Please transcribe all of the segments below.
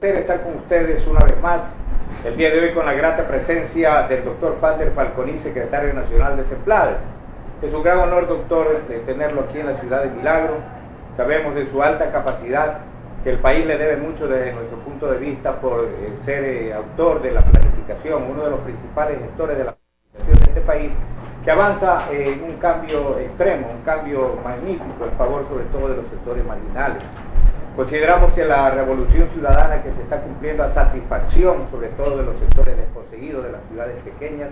Estar con ustedes una vez más el día de hoy con la grata presencia del doctor Falder Falconi, secretario nacional de CEPLADES. Es un gran honor, doctor, de tenerlo aquí en la ciudad de Milagro. Sabemos de su alta capacidad, que el país le debe mucho desde nuestro punto de vista por ser autor de la planificación, uno de los principales gestores de la planificación de este país, que avanza en un cambio extremo, un cambio magnífico en favor sobre todo de los sectores marginales. Consideramos que la revolución ciudadana que se está cumpliendo a satisfacción, sobre todo de los sectores desposeídos de las ciudades pequeñas,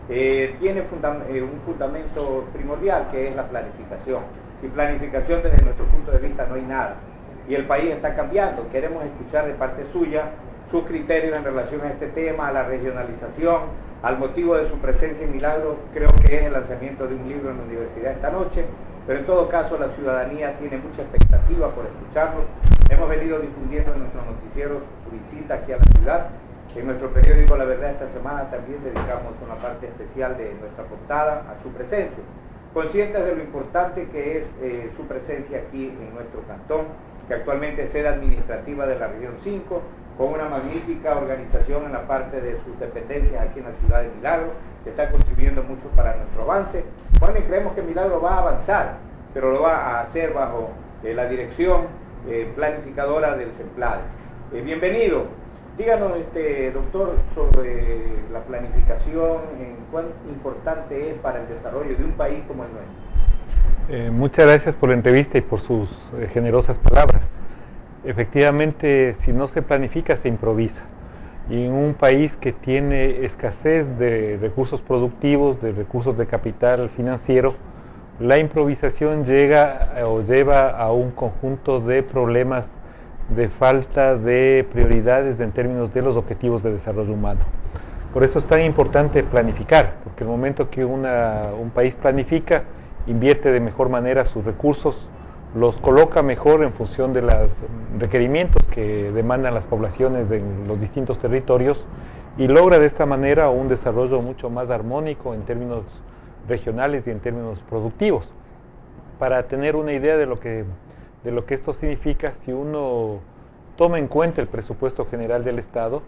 tiene un fundamento primordial, que es la planificación. Sin planificación, desde nuestro punto de vista, no hay nada. Y el país está cambiando. Queremos escuchar de parte suya sus criterios en relación a este tema, a la regionalización, al motivo de su presencia en Milagro. Creo que es el lanzamiento de un libro en la universidad esta noche, pero en todo caso la ciudadanía tiene mucha expectativa por escucharlo. Hemos venido difundiendo en nuestros noticieros su visita aquí a la ciudad. En nuestro periódico La Verdad esta semana también dedicamos una parte especial de nuestra portada a su presencia, conscientes de lo importante que es su presencia aquí en nuestro cantón, que actualmente es sede administrativa de la región 5, con una magnífica organización en la parte de sus dependencias aquí en la ciudad de Milagro, que está contribuyendo mucho para nuestro avance. Bueno, y creemos que Milagro va a avanzar, pero lo va a hacer bajo la dirección planificadora del CEPLADES. Bienvenido. Díganos, doctor, sobre la planificación, cuán importante es para el desarrollo de un país como el nuestro. Muchas gracias por la entrevista y por sus generosas palabras. Efectivamente, si no se planifica, se improvisa. Y en un país que tiene escasez de recursos productivos, de recursos de capital financiero, la improvisación lleva a un conjunto de problemas de falta de prioridades en términos de los objetivos de desarrollo humano. Por eso es tan importante planificar, porque el momento que un país planifica, invierte de mejor manera sus recursos, los coloca mejor en función de los requerimientos que demandan las poblaciones en los distintos territorios y logra de esta manera un desarrollo mucho más armónico en términos regionales y en términos productivos. Para tener una idea de lo que esto significa, si uno toma en cuenta el presupuesto general del Estado,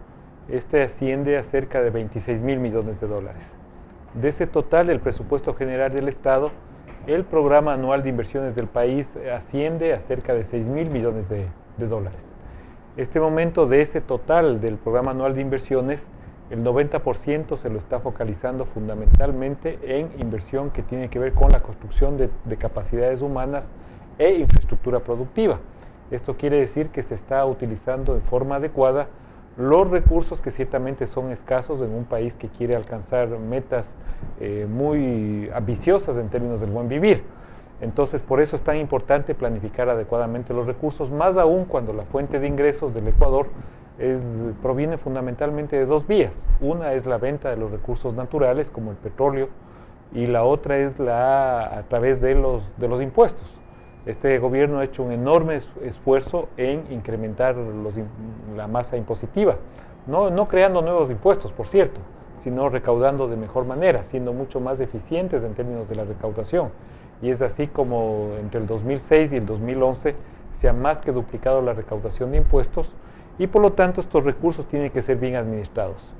este asciende a cerca de 26.000 millones de dólares. De ese total del presupuesto general del Estado, el programa anual de inversiones del país asciende a cerca de 6.000 millones de dólares. Este momento, de ese total del programa anual de inversiones, el 90% se lo está focalizando fundamentalmente en inversión que tiene que ver con la construcción de capacidades humanas e infraestructura productiva. Esto quiere decir que se está utilizando de forma adecuada los recursos que ciertamente son escasos en un país que quiere alcanzar metas muy ambiciosas en términos del buen vivir. Entonces, por eso es tan importante planificar adecuadamente los recursos, más aún cuando la fuente de ingresos del Ecuador proviene fundamentalmente de dos vías. Una es la venta de los recursos naturales, como el petróleo, y la otra es a través de los impuestos. Este gobierno ha hecho un enorme esfuerzo en incrementar la masa impositiva, no creando nuevos impuestos, por cierto, sino recaudando de mejor manera, siendo mucho más eficientes en términos de la recaudación. Y es así como entre el 2006 y el 2011 se ha más que duplicado la recaudación de impuestos y por lo tanto estos recursos tienen que ser bien administrados.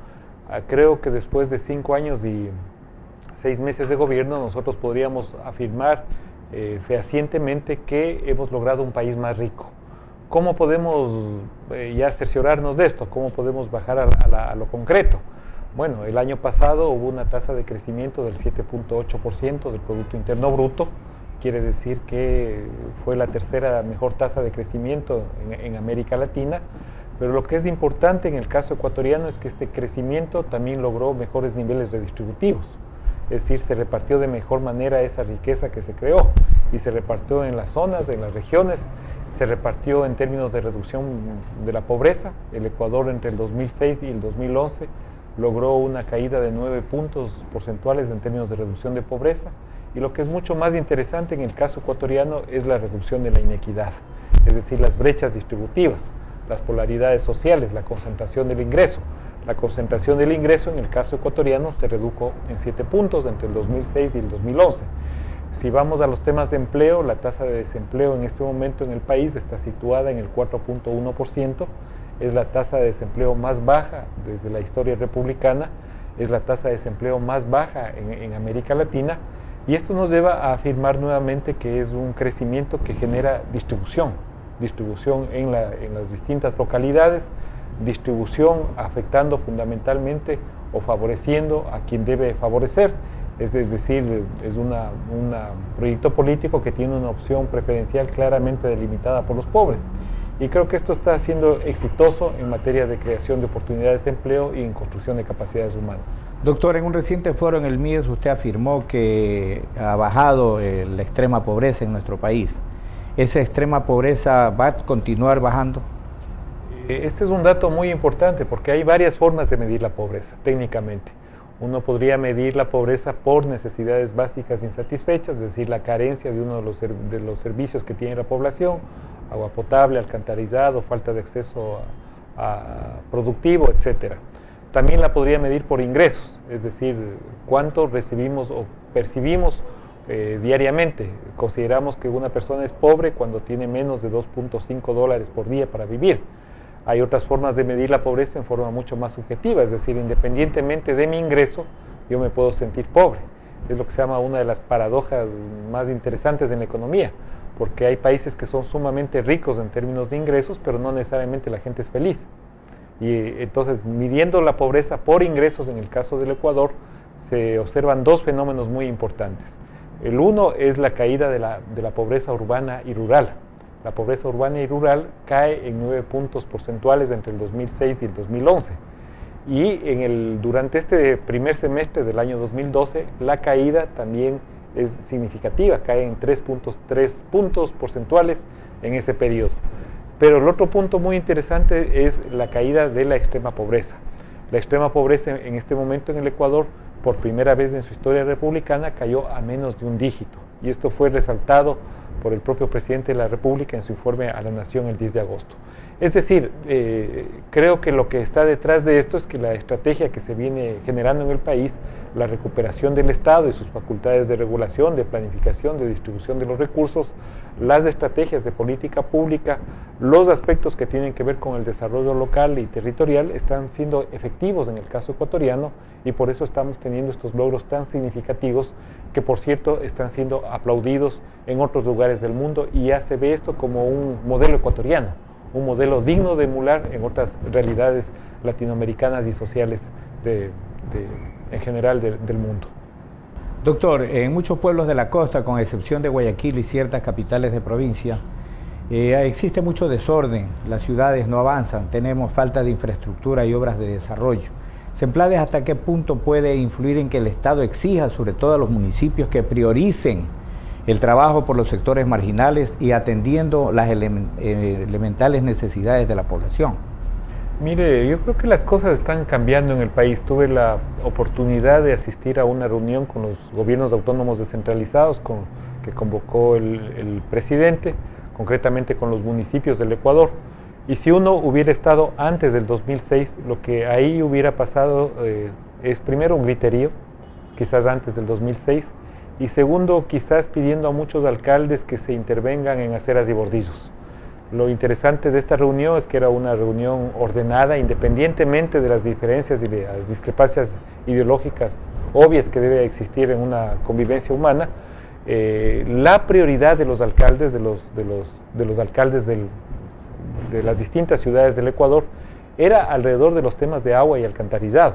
Creo que después de 5 años y 6 meses de gobierno nosotros podríamos afirmar fehacientemente que hemos logrado un país más rico. ¿Cómo podemos ya cerciorarnos de esto? ¿Cómo podemos bajar a lo concreto? Bueno, el año pasado hubo una tasa de crecimiento del 7.8% del Producto Interno Bruto, quiere decir que fue la tercera mejor tasa de crecimiento en América Latina, pero lo que es importante en el caso ecuatoriano es que este crecimiento también logró mejores niveles redistributivos. Es decir, se repartió de mejor manera esa riqueza que se creó y se repartió en las zonas, en las regiones, se repartió en términos de reducción de la pobreza. El Ecuador entre el 2006 y el 2011 logró una caída de 9 puntos porcentuales en términos de reducción de pobreza y lo que es mucho más interesante en el caso ecuatoriano es la reducción de la inequidad, es decir, las brechas distributivas, las polaridades sociales, la concentración del ingreso. La concentración del ingreso en el caso ecuatoriano se redujo en 7 puntos entre el 2006 y el 2011. Si vamos a los temas de empleo, la tasa de desempleo en este momento en el país está situada en el 4.1%, es la tasa de desempleo más baja desde la historia republicana, es la tasa de desempleo más baja en América Latina, y esto nos lleva a afirmar nuevamente que es un crecimiento que genera distribución en las distintas localidades, distribución afectando fundamentalmente o favoreciendo a quien debe favorecer, es decir, es un proyecto político que tiene una opción preferencial claramente delimitada por los pobres. Y creo que esto está siendo exitoso en materia de creación de oportunidades de empleo y en construcción de capacidades humanas. Doctor, en un reciente foro en el MIES usted afirmó que ha bajado la extrema pobreza en nuestro país. ¿Esa extrema pobreza va a continuar bajando? Este es un dato muy importante porque hay varias formas de medir la pobreza técnicamente. Uno podría medir la pobreza por necesidades básicas insatisfechas, es decir, la carencia de uno de los servicios que tiene la población, agua potable, alcantarizado, falta de acceso a productivo, etc. También la podría medir por ingresos, es decir, cuánto recibimos o percibimos diariamente. Consideramos que una persona es pobre cuando tiene menos de $2.5 por día para vivir. Hay otras formas de medir la pobreza en forma mucho más subjetiva, es decir, independientemente de mi ingreso, yo me puedo sentir pobre. Es lo que se llama una de las paradojas más interesantes en la economía, porque hay países que son sumamente ricos en términos de ingresos, pero no necesariamente la gente es feliz. Y entonces, midiendo la pobreza por ingresos en el caso del Ecuador, se observan dos fenómenos muy importantes. El uno es la caída de la pobreza urbana y rural. La pobreza urbana y rural cae en 9 puntos porcentuales entre el 2006 y el 2011. Y durante este primer semestre del año 2012, la caída también es significativa, cae en 3 puntos porcentuales en ese periodo. Pero el otro punto muy interesante es la caída de la extrema pobreza. La extrema pobreza en este momento en el Ecuador, por primera vez en su historia republicana, cayó a menos de un dígito. Y esto fue resaltado por el propio presidente de la República en su informe a la Nación el 10 de agosto. Es decir, creo que lo que está detrás de esto es que la estrategia que se viene generando en el país, la recuperación del Estado y sus facultades de regulación, de planificación, de distribución de los recursos, las estrategias de política pública, los aspectos que tienen que ver con el desarrollo local y territorial están siendo efectivos en el caso ecuatoriano, y por eso estamos teniendo estos logros tan significativos que, por cierto, están siendo aplaudidos en otros lugares del mundo, y ya se ve esto como un modelo ecuatoriano, un modelo digno de emular en otras realidades latinoamericanas y sociales en general del mundo. Doctor, en muchos pueblos de la costa, con excepción de Guayaquil y ciertas capitales de provincia, existe mucho desorden, las ciudades no avanzan, tenemos falta de infraestructura y obras de desarrollo. Semplades, ¿hasta qué punto puede influir en que el Estado exija, sobre todo a los municipios, que prioricen el trabajo por los sectores marginales y atendiendo las elementales necesidades de la población? Mire, yo creo que las cosas están cambiando en el país. Tuve la oportunidad de asistir a una reunión con los gobiernos autónomos descentralizados que convocó el presidente, concretamente con los municipios del Ecuador. Y si uno hubiera estado antes del 2006, lo que ahí hubiera pasado es primero un griterío, quizás antes del 2006, y segundo, quizás pidiendo a muchos alcaldes que se intervengan en aceras y bordillos. Lo interesante de esta reunión es que era una reunión ordenada, independientemente de las diferencias y de las discrepancias ideológicas obvias que debe existir en una convivencia humana. La prioridad de los alcaldes, de los alcaldes de las distintas ciudades del Ecuador, era alrededor de los temas de agua y alcantarillado.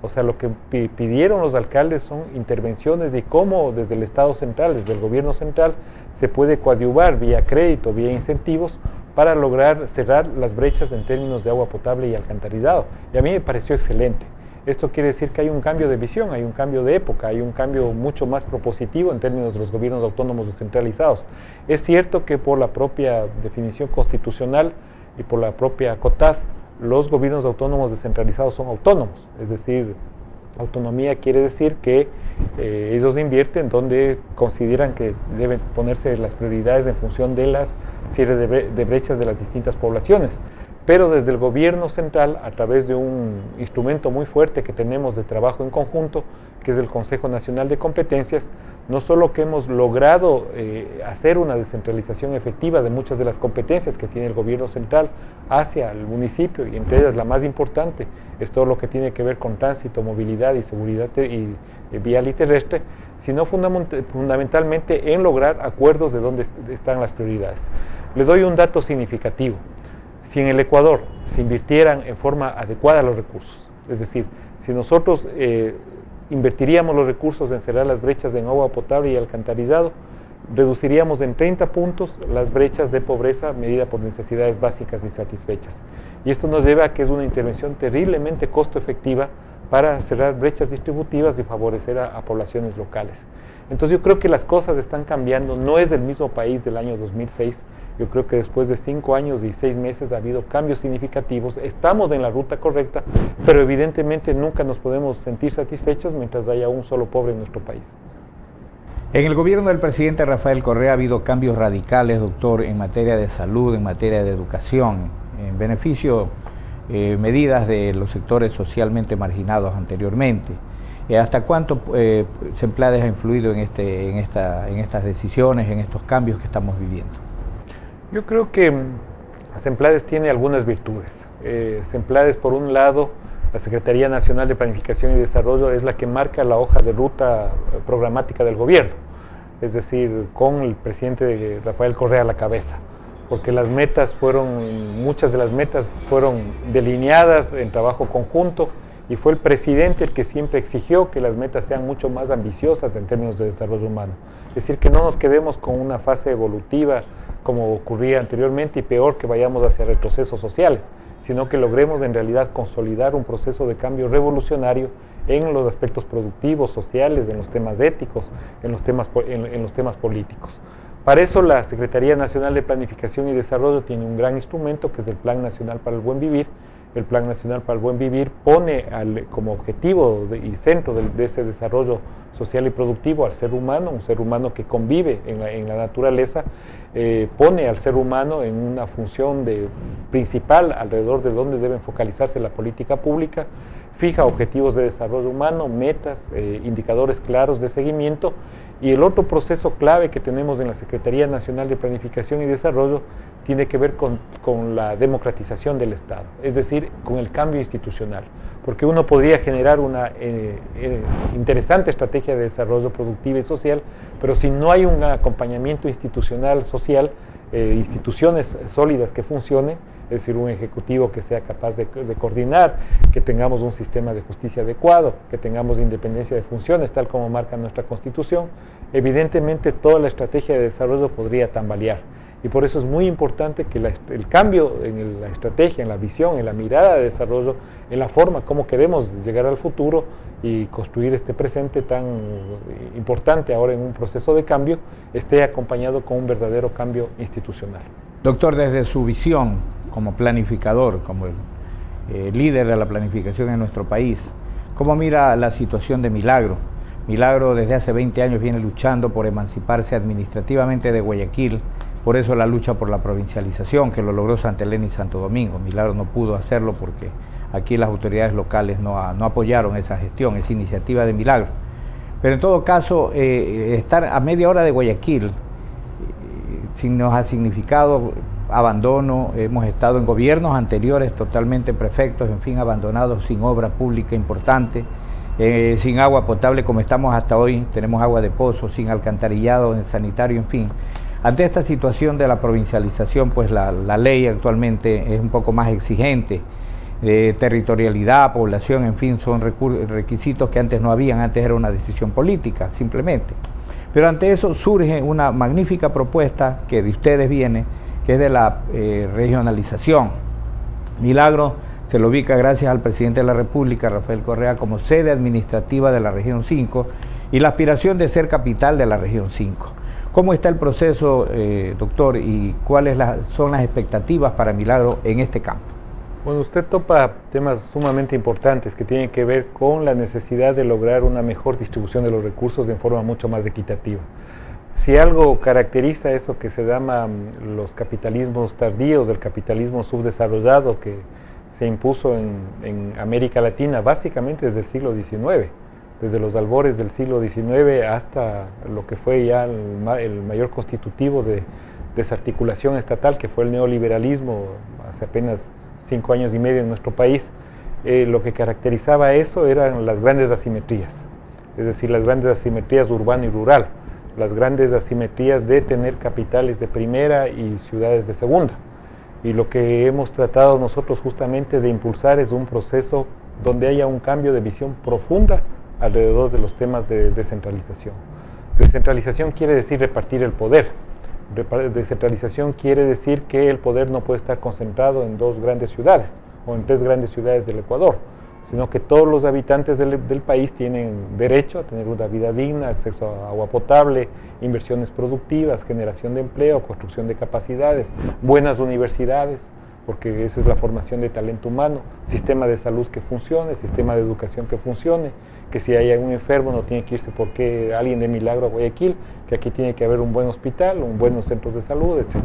O sea, lo que pidieron los alcaldes son intervenciones de cómo desde el Estado central, desde el gobierno central, se puede coadyuvar vía crédito, vía incentivos, para lograr cerrar las brechas en términos de agua potable y alcantarillado. Y a mí me pareció excelente. Esto quiere decir que hay un cambio de visión, hay un cambio de época, hay un cambio mucho más propositivo en términos de los gobiernos autónomos descentralizados. Es cierto que por la propia definición constitucional y por la propia COTAD, los gobiernos autónomos descentralizados son autónomos, es decir, autonomía quiere decir que ellos invierten donde consideran que deben ponerse las prioridades en función de las cierre de brechas de las distintas poblaciones. Pero desde el gobierno central, a través de un instrumento muy fuerte que tenemos de trabajo en conjunto, que es el Consejo Nacional de Competencias, no solo que hemos logrado hacer una descentralización efectiva de muchas de las competencias que tiene el gobierno central hacia el municipio, y entre ellas la más importante es todo lo que tiene que ver con tránsito, movilidad y seguridad vial y terrestre, sino fundamentalmente en lograr acuerdos de dónde están las prioridades. Les doy un dato significativo. Si en el Ecuador se invirtieran en forma adecuada los recursos, es decir, si nosotros invertiríamos los recursos en cerrar las brechas en agua potable y alcantarillado, reduciríamos en 30 puntos las brechas de pobreza medida por necesidades básicas insatisfechas. Y esto nos lleva a que es una intervención terriblemente costo efectiva para cerrar brechas distributivas y favorecer a poblaciones locales. Entonces yo creo que las cosas están cambiando, no es el mismo país del año 2006, yo creo que después de 5 años y 6 meses ha habido cambios significativos, estamos en la ruta correcta, pero evidentemente nunca nos podemos sentir satisfechos mientras haya un solo pobre en nuestro país. En el gobierno del presidente Rafael Correa ha habido cambios radicales, doctor, en materia de salud, en materia de educación, en beneficio medidas de los sectores socialmente marginados anteriormente. ¿Hasta cuánto Semplades ha influido en estas decisiones, en estos cambios que estamos viviendo? Yo creo que Semplades tiene algunas virtudes. Semplades, por un lado, la Secretaría Nacional de Planificación y Desarrollo es la que marca la hoja de ruta programática del gobierno, es decir, con el presidente Rafael Correa a la cabeza, porque las metas muchas de las metas fueron delineadas en trabajo conjunto, y fue el presidente el que siempre exigió que las metas sean mucho más ambiciosas en términos de desarrollo humano. Es decir, que no nos quedemos con una fase evolutiva como ocurría anteriormente, y peor, que vayamos hacia retrocesos sociales, sino que logremos en realidad consolidar un proceso de cambio revolucionario en los aspectos productivos, sociales, en los temas éticos, en los temas políticos. Para eso la Secretaría Nacional de Planificación y Desarrollo tiene un gran instrumento, que es el Plan Nacional para el Buen Vivir. El Plan Nacional para el Buen Vivir pone como objetivo y centro de ese desarrollo social y productivo al ser humano, un ser humano que convive en la naturaleza, pone al ser humano en una función principal alrededor de donde debe focalizarse la política pública, fija objetivos de desarrollo humano, metas, indicadores claros de seguimiento. Y el otro proceso clave que tenemos en la Secretaría Nacional de Planificación y Desarrollo tiene que ver con la democratización del Estado, es decir, con el cambio institucional, porque uno podría generar una interesante estrategia de desarrollo productivo y social, pero si no hay un acompañamiento institucional social, instituciones sólidas que funcionen, es decir, un ejecutivo que sea capaz de coordinar, que tengamos un sistema de justicia adecuado, que tengamos independencia de funciones, tal como marca nuestra Constitución, evidentemente toda la estrategia de desarrollo podría tambalear. Y por eso es muy importante que el cambio en la estrategia, en la visión, en la mirada de desarrollo, en la forma como queremos llegar al futuro y construir este presente tan importante ahora en un proceso de cambio, esté acompañado con un verdadero cambio institucional. Doctor, desde su visión como planificador, como el líder de la planificación en nuestro país, ¿cómo mira la situación de Milagro? Milagro desde hace 20 años viene luchando por emanciparse administrativamente de Guayaquil, por eso la lucha por la provincialización, que lo logró Santa Elena y Santo Domingo. Milagro no pudo hacerlo porque aquí las autoridades locales no apoyaron esa gestión, esa iniciativa de Milagro. Pero en todo caso, estar a media hora de Guayaquil nos ha significado abandono. Hemos estado en gobiernos anteriores totalmente perfectos, en fin, abandonados, sin obra pública importante, sin agua potable como estamos hasta hoy, tenemos agua de pozo, sin alcantarillado sanitario, en fin. Ante esta situación de la provincialización, pues la ley actualmente es un poco más exigente, territorialidad, población, en fin, son requisitos que antes no habían, antes era una decisión política, simplemente. Pero ante eso surge una magnífica propuesta que de ustedes viene, que es de la regionalización. Milagro se lo ubica gracias al presidente de la República, Rafael Correa, como sede administrativa de la región 5 y la aspiración de ser capital de la región 5. ¿Cómo está el proceso, doctor, y cuáles son las expectativas para Milagro en este campo? Bueno, usted topa temas sumamente importantes que tienen que ver con la necesidad de lograr una mejor distribución de los recursos de forma mucho más equitativa. Si algo caracteriza eso que se llama los capitalismos tardíos, el capitalismo subdesarrollado que se impuso en América Latina básicamente desde el siglo XIX, desde los albores del siglo XIX hasta lo que fue ya el mayor constitutivo de desarticulación estatal, que fue el neoliberalismo hace apenas 5 años y medio en nuestro país. Lo que caracterizaba eso eran las grandes asimetrías, es decir, las grandes asimetrías urbano y rural, las grandes asimetrías de tener capitales de primera y ciudades de segunda. Y lo que hemos tratado nosotros justamente de impulsar es un proceso donde haya un cambio de visión profunda alrededor de los temas de descentralización. Descentralización quiere decir repartir el poder. Descentralización quiere decir que el poder no puede estar concentrado en 2 grandes ciudades o en 3 grandes ciudades del Ecuador, sino que todos los habitantes del país tienen derecho a tener una vida digna, acceso a agua potable, inversiones productivas, generación de empleo, construcción de capacidades, buenas universidades, porque esa es la formación de talento humano, sistema de salud que funcione, sistema de educación que funcione, que si hay algún enfermo no tiene que irse porque alguien de milagro a Guayaquil, que aquí tiene que haber un buen hospital, un buenos centros de salud, etc.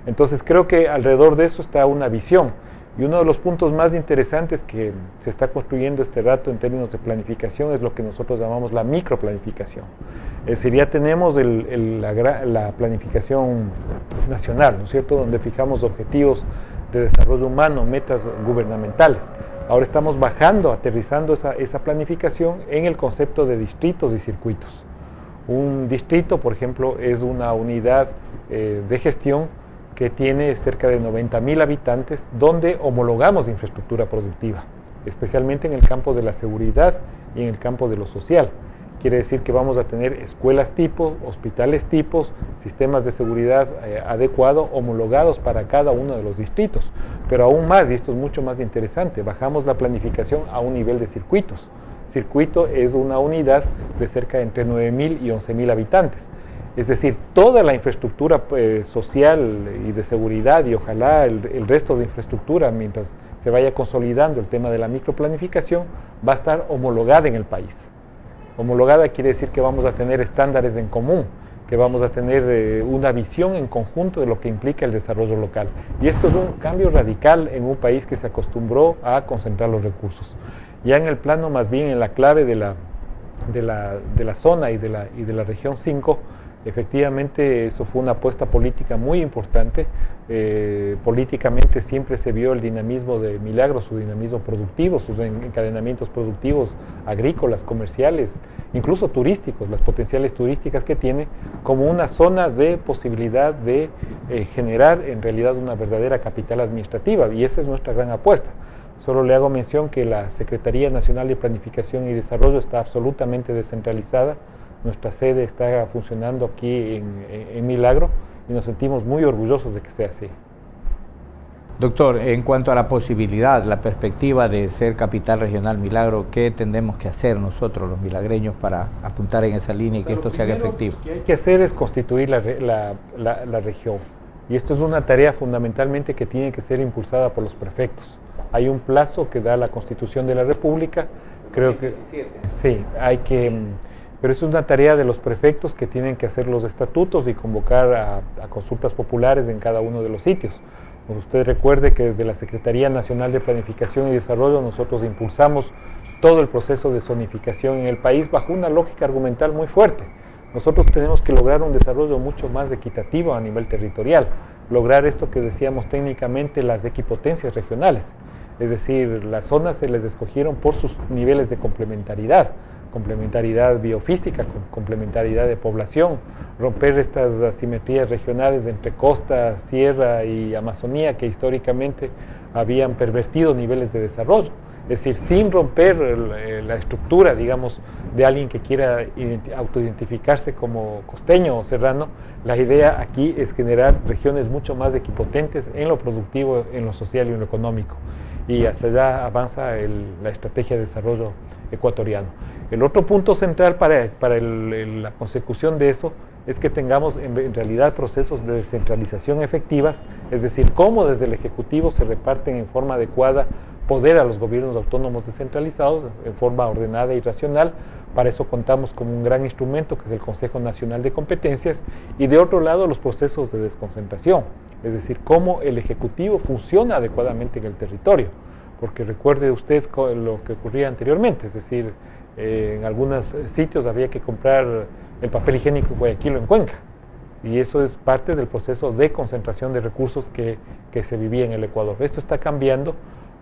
Entonces creo que alrededor de eso está una visión. Y uno de los puntos más interesantes que se está construyendo este rato en términos de planificación es lo que nosotros llamamos la microplanificación. Es decir, ya tenemos la planificación nacional, ¿no es cierto?, donde fijamos objetivos de desarrollo humano, metas gubernamentales. Ahora estamos bajando, aterrizando esa planificación en el concepto de distritos y circuitos. Un distrito, por ejemplo, es una unidad de gestión que tiene cerca de 90.000 habitantes, donde homologamos infraestructura productiva, especialmente en el campo de la seguridad y en el campo de lo social. Quiere decir que vamos a tener escuelas tipo, hospitales tipos, sistemas de seguridad adecuados, homologados para cada uno de los distritos. Pero aún más, y esto es mucho más interesante, bajamos la planificación a un nivel de circuitos. Circuito es una unidad de cerca de entre 9.000 y 11.000 habitantes. Es decir, toda la infraestructura social y de seguridad, y ojalá el resto de infraestructura, mientras se vaya consolidando el tema de la microplanificación, va a estar homologada en el país. Homologada quiere decir que vamos a tener estándares en común, que vamos a tener una visión en conjunto de lo que implica el desarrollo local. Y esto es un cambio radical en un país que se acostumbró a concentrar los recursos. Ya en el plano, más bien en la clave de la zona y de la región 5, efectivamente eso fue una apuesta política muy importante. Políticamente siempre se vio el dinamismo de Milagro, su dinamismo productivo, sus encadenamientos productivos agrícolas, comerciales, incluso turísticos, las potenciales turísticas que tiene, como una zona de posibilidad de generar en realidad una verdadera capital administrativa, y esa es nuestra gran apuesta. Solo le hago mención que la Secretaría Nacional de Planificación y Desarrollo está absolutamente descentralizada. Nuestra sede está funcionando aquí en Milagro y nos sentimos muy orgullosos de que sea así. Doctor, en cuanto a la posibilidad, la perspectiva de ser capital regional Milagro, ¿qué tendremos que hacer nosotros los milagreños para apuntar en esa línea y que esto se haga efectivo? Lo que hay que hacer es constituir la región, y esto es una tarea fundamentalmente que tiene que ser impulsada por los prefectos. Hay un plazo que da la Constitución de la República, creo 2017. que sí, pero es una tarea de los prefectos que tienen que hacer los estatutos y convocar a consultas populares en cada uno de los sitios. Como usted recuerde que desde la Secretaría Nacional de Planificación y Desarrollo nosotros impulsamos todo el proceso de zonificación en el país bajo una lógica argumental muy fuerte. Nosotros tenemos que lograr un desarrollo mucho más equitativo a nivel territorial, lograr esto que decíamos técnicamente las equipotencias regionales, es decir, las zonas se les escogieron por sus niveles de complementariedad biofísica, complementariedad de población, romper estas asimetrías regionales entre costa, sierra y Amazonía que históricamente habían pervertido niveles de desarrollo. Es decir, sin romper la estructura, digamos, de alguien que quiera autoidentificarse como costeño o serrano, la idea aquí es generar regiones mucho más equipotentes en lo productivo, en lo social y en lo económico. Y hacia allá avanza la estrategia de desarrollo ecuatoriano. El otro punto central para la consecución de eso es que tengamos en realidad procesos de descentralización efectivas, es decir, cómo desde el Ejecutivo se reparten en forma adecuada poder a los gobiernos autónomos descentralizados en forma ordenada y racional. Para eso contamos con un gran instrumento que es el Consejo Nacional de Competencias, y de otro lado los procesos de desconcentración, es decir, cómo el Ejecutivo funciona adecuadamente en el territorio, porque recuerde usted lo que ocurría anteriormente, es decir, En algunos sitios había que comprar el papel higiénico en Guayaquil o en Cuenca. Y eso es parte del proceso de concentración de recursos que se vivía en el Ecuador. Esto está cambiando.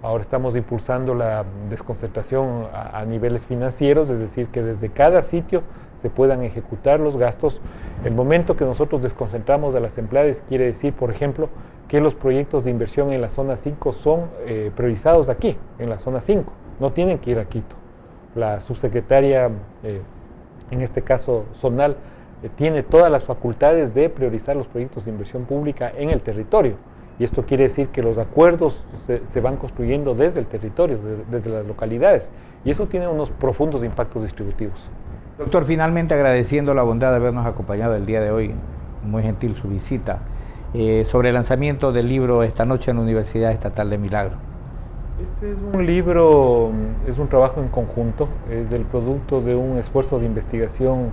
Ahora estamos impulsando la desconcentración a niveles financieros, es decir, que desde cada sitio se puedan ejecutar los gastos. El momento que nosotros desconcentramos a las empleadas quiere decir, por ejemplo, que los proyectos de inversión en la zona 5 son priorizados aquí, en la zona 5, no tienen que ir a Quito. La subsecretaria, en este caso zonal, tiene todas las facultades de priorizar los proyectos de inversión pública en el territorio. Y esto quiere decir que los acuerdos se van construyendo desde el territorio, desde las localidades. Y eso tiene unos profundos impactos distributivos. Doctor, finalmente agradeciendo la bondad de habernos acompañado el día de hoy, muy gentil su visita, sobre el lanzamiento del libro Esta noche en la Universidad Estatal de Milagro. Este es un libro, es un trabajo en conjunto, es el producto de un esfuerzo de investigación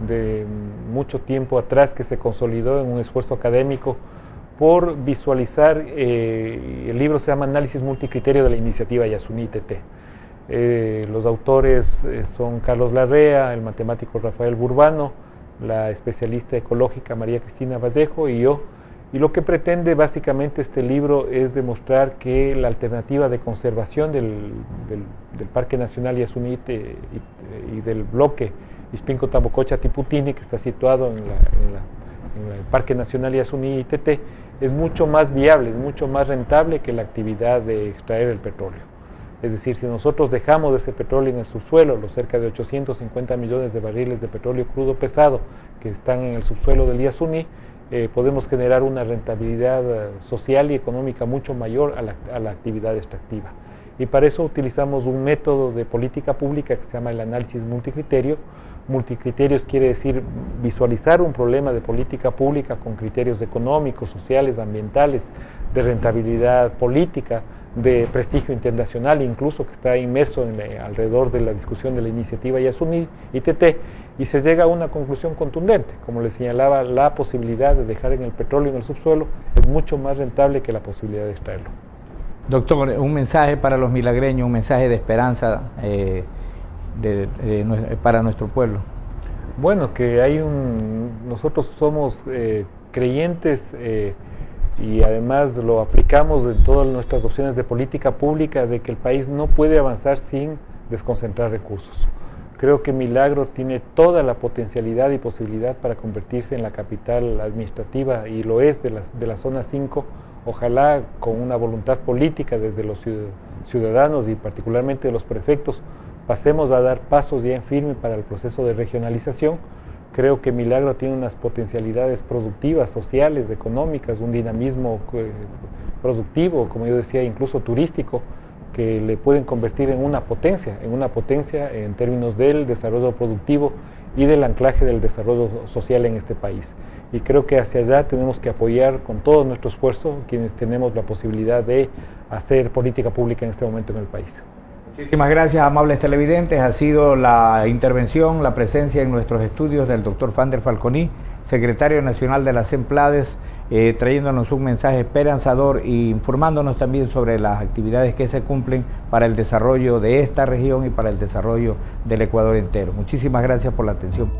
de mucho tiempo atrás que se consolidó en un esfuerzo académico por visualizar, el libro se llama Análisis Multicriterio de la Iniciativa Yasuní-ITT. Los autores son Carlos Larrea, el matemático Rafael Burbano, la especialista ecológica María Cristina Vallejo y yo. Y lo que pretende básicamente este libro es demostrar que la alternativa de conservación del Parque Nacional Yasuní y del bloque Ispinco-Tambococha-Tiputini, que está situado en el Parque Nacional Yasuní-ITT, es mucho más viable, es mucho más rentable que la actividad de extraer el petróleo. Es decir, si nosotros dejamos ese petróleo en el subsuelo, los cerca de 850 millones de barriles de petróleo crudo pesado que están en el subsuelo del Yasuní, podemos generar una rentabilidad social y económica mucho mayor a la actividad extractiva. Y para eso utilizamos un método de política pública que se llama el análisis multicriterio. Multicriterios quiere decir visualizar un problema de política pública con criterios económicos, sociales, ambientales, de rentabilidad política, de prestigio internacional, incluso que está inmerso alrededor de la discusión de la iniciativa Yasuní-ITT, y se llega a una conclusión contundente. Como les señalaba, la posibilidad de dejar en el petróleo en el subsuelo es mucho más rentable que la posibilidad de extraerlo. Doctor, un mensaje para los milagreños, un mensaje de esperanza para nuestro pueblo. Bueno, que nosotros somos creyentes y además lo aplicamos en todas nuestras opciones de política pública, de que el país no puede avanzar sin desconcentrar recursos. Creo que Milagro tiene toda la potencialidad y posibilidad para convertirse en la capital administrativa, y lo es, de la zona 5, ojalá con una voluntad política desde los ciudadanos y particularmente de los prefectos, pasemos a dar pasos ya en firme para el proceso de regionalización. Creo que Milagro tiene unas potencialidades productivas, sociales, económicas, un dinamismo productivo, como yo decía, incluso turístico, que le pueden convertir en una potencia en términos del desarrollo productivo y del anclaje del desarrollo social en este país. Y creo que hacia allá tenemos que apoyar con todo nuestro esfuerzo quienes tenemos la posibilidad de hacer política pública en este momento en el país. Muchísimas gracias, amables televidentes. Ha sido la intervención, la presencia en nuestros estudios del doctor Fander Falconi, secretario nacional de las Emplades, trayéndonos un mensaje esperanzador e informándonos también sobre las actividades que se cumplen para el desarrollo de esta región y para el desarrollo del Ecuador entero. Muchísimas gracias por la atención.